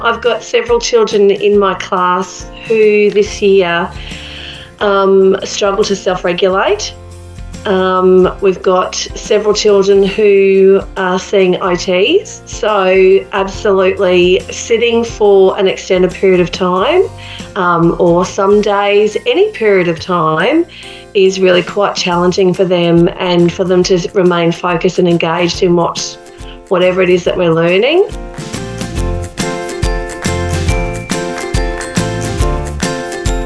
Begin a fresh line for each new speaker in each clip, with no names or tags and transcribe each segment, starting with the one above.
I've got several children in my class who this year struggle to self-regulate. We've got several children who are seeing OTs, so absolutely sitting for an extended period of time, or some days, any period of time, is really quite challenging for them, and for them to remain focused and engaged in whatever it is that we're learning.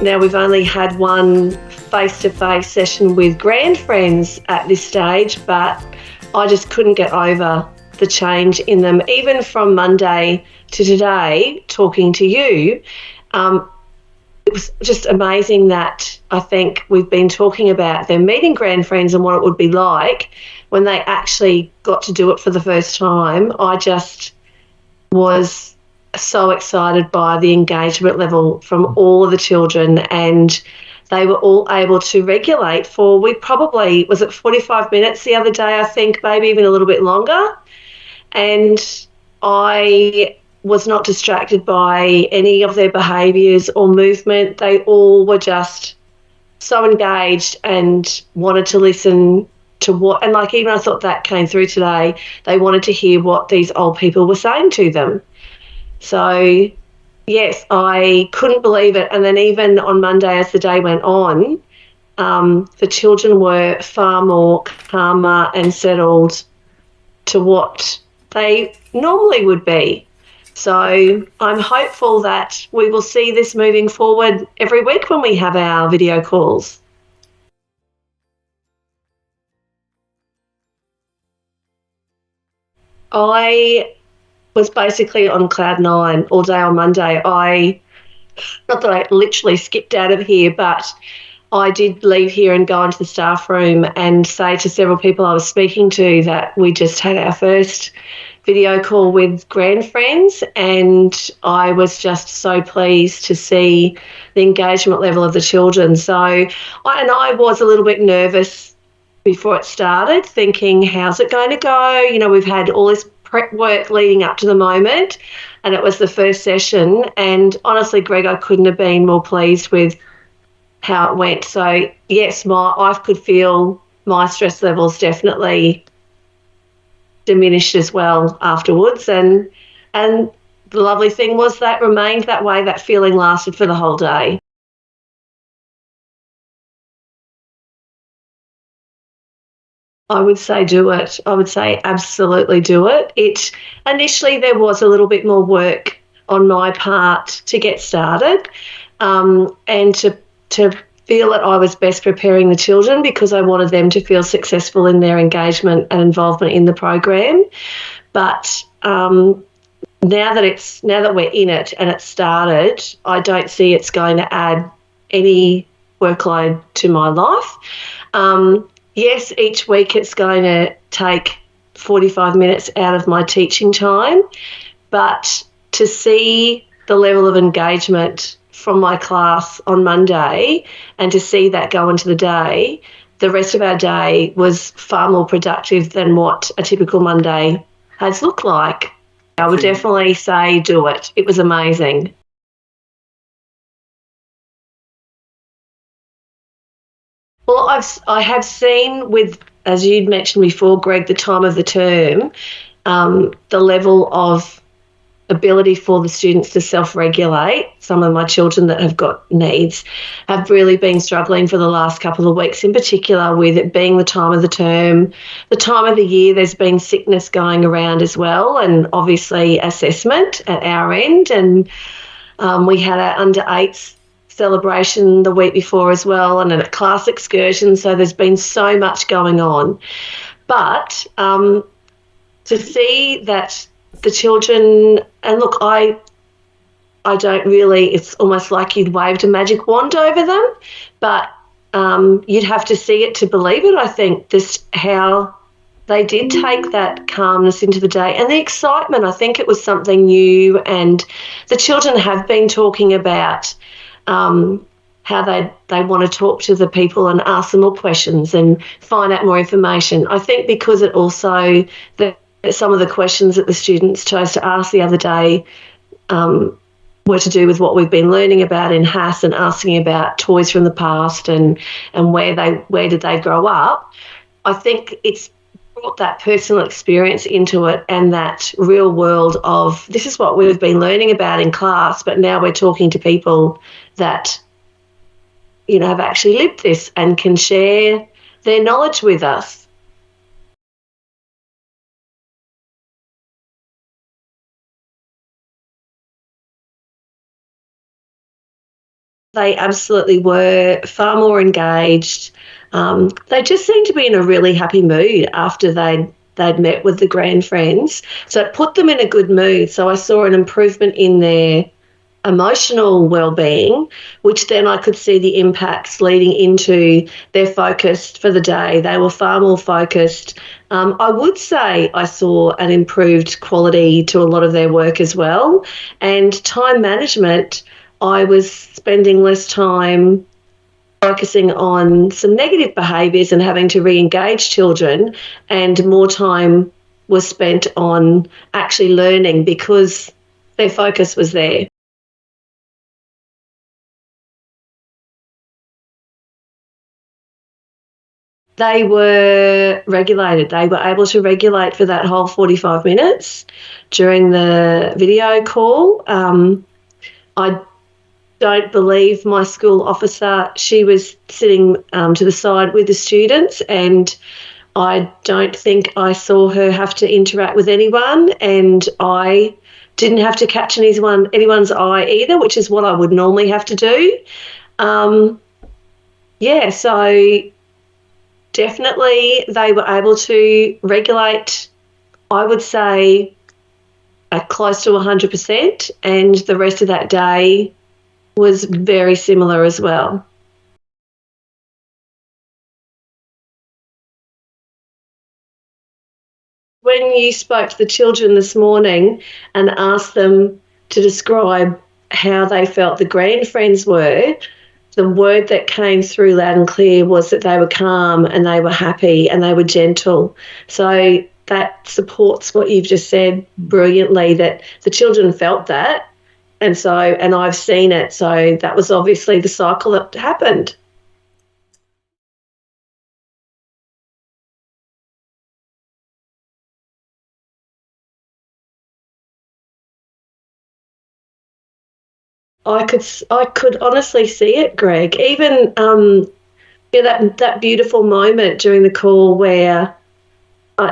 Now, we've only had one face-to-face session with GrandFriends at this stage, but I just couldn't get over the change in them. Even from Monday to today, talking to you, it was just amazing that I think we've been talking about them meeting GrandFriends and what it would be like when they actually got to do it for the first time. I just was so excited by the engagement level from all of the children, and they were all able to regulate for, was it 45 minutes the other day, I think, maybe even a little bit longer. And I was not distracted by any of their behaviours or movement. They all were just so engaged and wanted to listen to what, and like even I thought that came through today, they wanted to hear what these old people were saying to them. So, yes, I couldn't believe it. And then even on Monday as the day went on, the children were far more calmer and settled to what they normally would be. So I'm hopeful that we will see this moving forward every week when we have our video calls. I was basically on cloud nine all day on Monday. Not that I literally skipped out of here, but I did leave here and go into the staff room and say to several people I was speaking to that we just had our first video call with GrandFriends, and I was just so pleased to see the engagement level of the children. So I was a little bit nervous before it started, thinking, how's it going to go? You know, we've had all this prep work leading up to the moment, and it was the first session, and honestly, Greg, I couldn't have been more pleased with how it went. So yes, I could feel my stress levels definitely diminished as well afterwards, and the lovely thing was that remained that way. That feeling lasted for the whole day. I would say do it. I would say absolutely do it. Initially there was a little bit more work on my part to get started, and to feel that I was best preparing the children, because I wanted them to feel successful in their engagement and involvement in the program. But now that we're in it and it's started, I don't see it's going to add any workload to my life. Yes, each week it's going to take 45 minutes out of my teaching time, but to see the level of engagement from my class on Monday and to see that go into the day, the rest of our day was far more productive than what a typical Monday has looked like. I would definitely say do it. It was amazing. Well, I have seen with, as you'd mentioned before, Greg, the time of the term, the level of ability for the students to self-regulate. Some of my children that have got needs have really been struggling for the last couple of weeks, in particular with it being the time of the term, the time of the year. There's been sickness going around as well, and obviously assessment at our end. And we had our under-8s celebration the week before as well, and a class excursion. So there's been so much going on. But to see that the children, and look, I don't really, it's almost like you'd waved a magic wand over them, but you'd have to see it to believe it. I think just how they did take that calmness into the day and the excitement. I think it was something new, and the children have been talking about how they want to talk to the people and ask them more questions and find out more information. I think because it also, some of the questions that the students chose to ask the other day were to do with what we've been learning about in HAS and asking about toys from the past and where did they grow up. I think it's brought that personal experience into it and that real world of this is what we've been learning about in class, but now we're talking to people that, have actually lived this and can share their knowledge with us. They absolutely were far more engaged. They just seemed to be in a really happy mood after they'd met with the GrandFriends. So it put them in a good mood. So I saw an improvement in their emotional well-being, which then I could see the impacts leading into their focus for the day. They were far more focused. I would say I saw an improved quality to a lot of their work as well. And time management, I was spending less time focusing on some negative behaviours and having to re-engage children, and more time was spent on actually learning because their focus was there. They were regulated. They were able to regulate for that whole 45 minutes during the video call. I don't believe my school officer, she was sitting to the side with the students, and I don't think I saw her have to interact with anyone, and I didn't have to catch anyone's eye either, which is what I would normally have to do. So definitely they were able to regulate, I would say, at close to 100%, and the rest of that day was very similar as well. When you spoke to the children this morning and asked them to describe how they felt the GrandFriends were, the word that came through loud and clear was that they were calm and they were happy and they were gentle. So that supports what you've just said brilliantly, that the children felt that. And I've seen it. So that was obviously the cycle that happened. I could honestly see it, Greg. Even that beautiful moment during the call where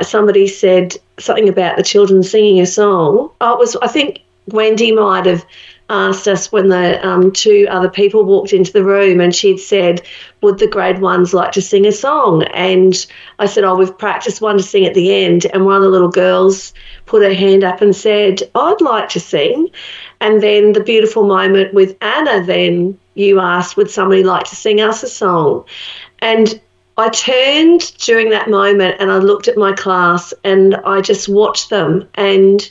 somebody said something about the children singing a song. I think Wendy might have asked us when the two other people walked into the room, and she'd said, would the grade ones like to sing a song? And I said, we've practiced one to sing at the end. And one of the little girls put her hand up and said, I'd like to sing. And then the beautiful moment with Anna, then you asked, would somebody like to sing us a song? And I turned during that moment and I looked at my class and I just watched them. And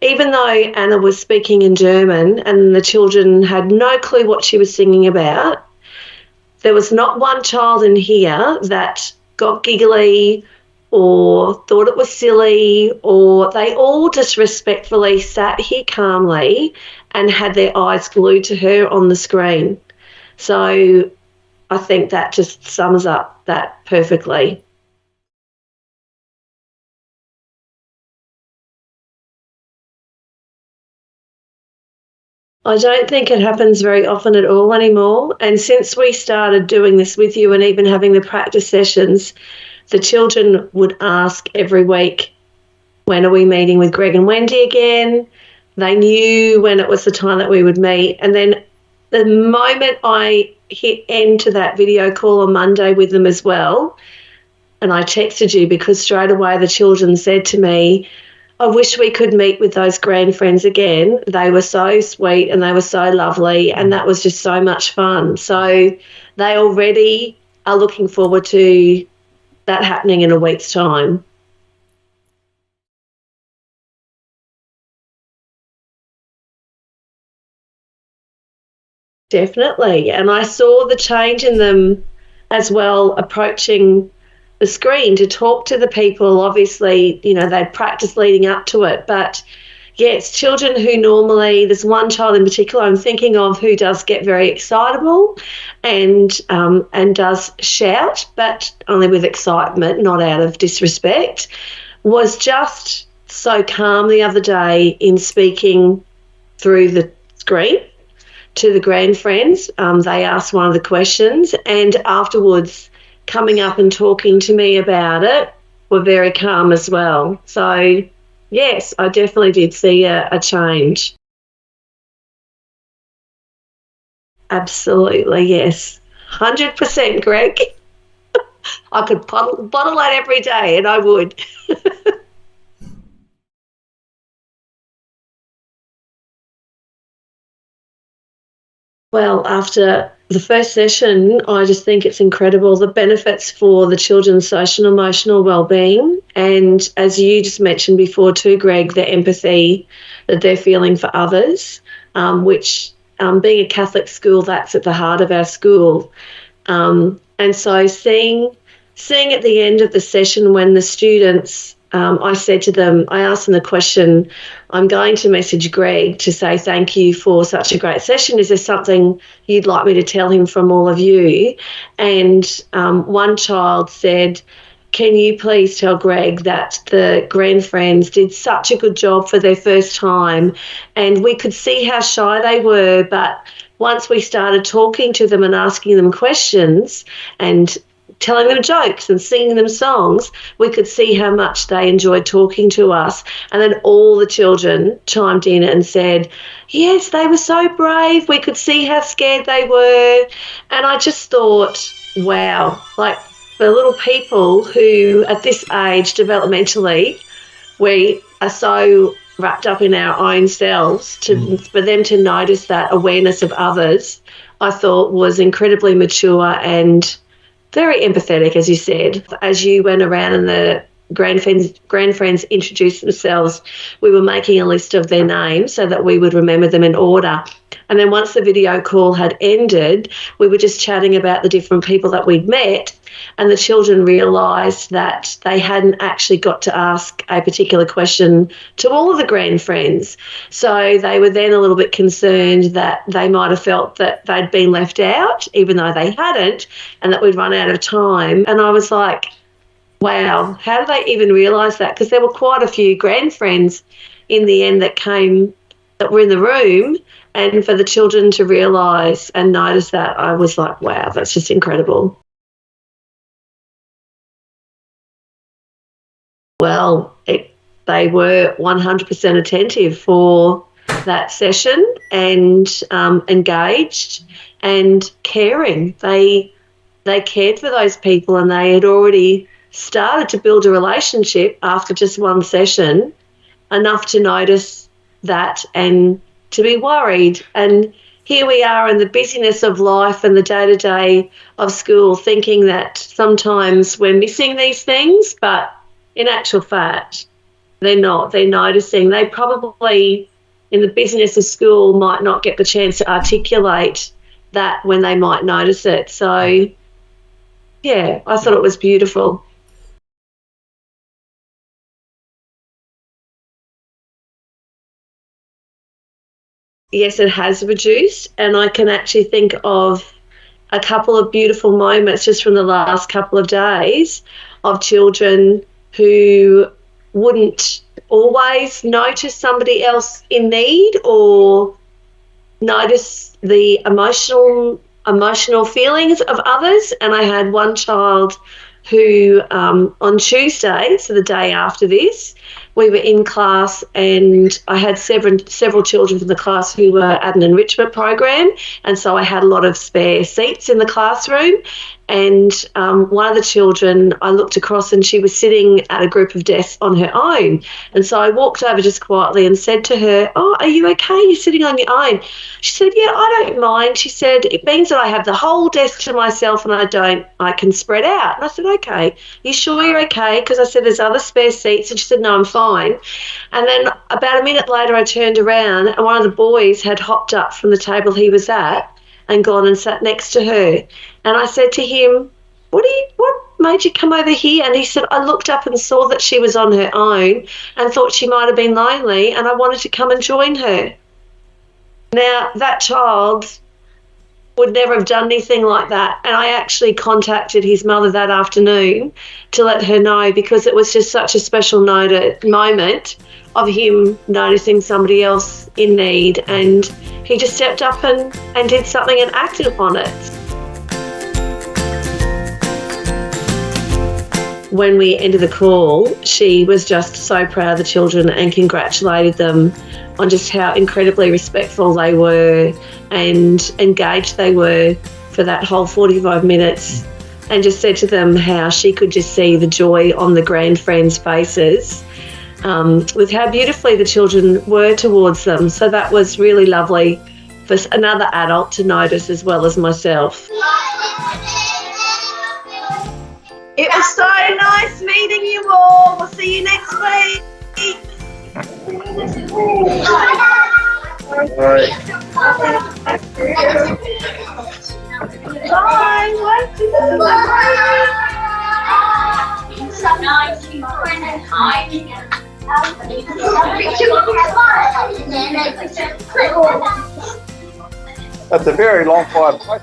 even though Anna was speaking in German and the children had no clue what she was singing about, there was not one child in here that got giggly or thought it was silly, or they all just respectfully sat here calmly and had their eyes glued to her on the screen. So I think that just sums up that perfectly. I don't think it happens very often at all anymore. And since we started doing this with you and even having the practice sessions, the children would ask every week, when are we meeting with Greg and Wendy again? They knew when it was the time that we would meet. And then the moment I hit end to that video call on Monday with them as well, and I texted you because straight away the children said to me, I wish we could meet with those GrandFriends again. They were so sweet and they were so lovely, and that was just so much fun. So they already are looking forward to that happening in a week's time. Definitely. And I saw the change in them as well, approaching the screen to talk to the people. Obviously, they'd practiced leading up to it, but yes, children who normally, there's one child in particular I'm thinking of who does get very excitable and does shout, but only with excitement, not out of disrespect, was just so calm the other day in speaking through the screen to the GrandFriends. They asked one of the questions, and afterwards coming up and talking to me about it were very calm as well. So, yes, I definitely did see a change. Absolutely, yes. 100%, Greg. I could bottle that every day, and I would. Well, after the first session, I just think it's incredible the benefits for the children's social and emotional well-being. And as you just mentioned before too, Greg, the empathy that they're feeling for others, which being a Catholic school, that's at the heart of our school. And so seeing at the end of the session when the students, I said to them, I asked them the question, I'm going to message Greg to say thank you for such a great session. Is there something you'd like me to tell him from all of you? And one child said, can you please tell Greg that the GrandFriends did such a good job for their first time, and we could see how shy they were, but once we started talking to them and asking them questions and telling them jokes and singing them songs, we could see how much they enjoyed talking to us. And then all the children chimed in and said, yes, they were so brave. We could see how scared they were. And I just thought, wow, like the little people who at this age developmentally, we are so wrapped up in our own selves, for them to notice that awareness of others, I thought was incredibly mature and very empathetic, as you said. As you went around and the GrandFriends introduced themselves, we were making a list of their names so that we would remember them in order. And then once the video call had ended, we were just chatting about the different people that we'd met, and the children realised that they hadn't actually got to ask a particular question to all of the GrandFriends. So they were then a little bit concerned that they might have felt that they'd been left out, even though they hadn't, and that we'd run out of time. And I was like, wow, how did they even realise that? Because there were quite a few GrandFriends in the end that were in the room, and for the children to realise and notice that, I was like, wow, that's just incredible. Well, they were 100% attentive for that session and engaged and caring. They cared for those people, and they had already started to build a relationship after just one session, enough to notice that and to be worried. And here we are in the busyness of life and the day-to-day of school, thinking that sometimes we're missing these things, but in actual fact, they're not. They're noticing. They probably, in the busyness of school, might not get the chance to articulate that when they might notice it. So, yeah, I thought it was beautiful. Yes, it has reduced, and I can actually think of a couple of beautiful moments just from the last couple of days of children who wouldn't always notice somebody else in need or notice the emotional feelings of others. And I had one child who on Tuesday, so the day after this, we were in class, and I had several children from the class who were at an enrichment program, and so I had a lot of spare seats in the classroom. And one of the children, I looked across and she was sitting at a group of desks on her own. And so I walked over just quietly and said to her, oh, are you okay? You're sitting on your own. She said, yeah, I don't mind. She said, it means that I have the whole desk to myself and I can spread out. And I said, okay, you sure you're okay? Because I said, there's other spare seats. And she said, no, I'm fine. And then about a minute later, I turned around and one of the boys had hopped up from the table he was at and gone and sat next to her. And I said to him, what made you come over here? And he said, I looked up and saw that she was on her own and thought she might have been lonely, and I wanted to come and join her. Now, that child would never have done anything like that. And I actually contacted his mother that afternoon to let her know, because it was just such a special moment of him noticing somebody else in need, and he just stepped up and did something and acted upon it. When we ended the call, she was just so proud of the children and congratulated them on just how incredibly respectful they were and engaged they were for that whole 45 minutes, and just said to them how she could just see the joy on the GrandFriends' faces with how beautifully the children were towards them. So that was really lovely for another adult to notice, as well as myself. It was so nice meeting you all. We'll see you next week. Bye.
That's a very long fireplace.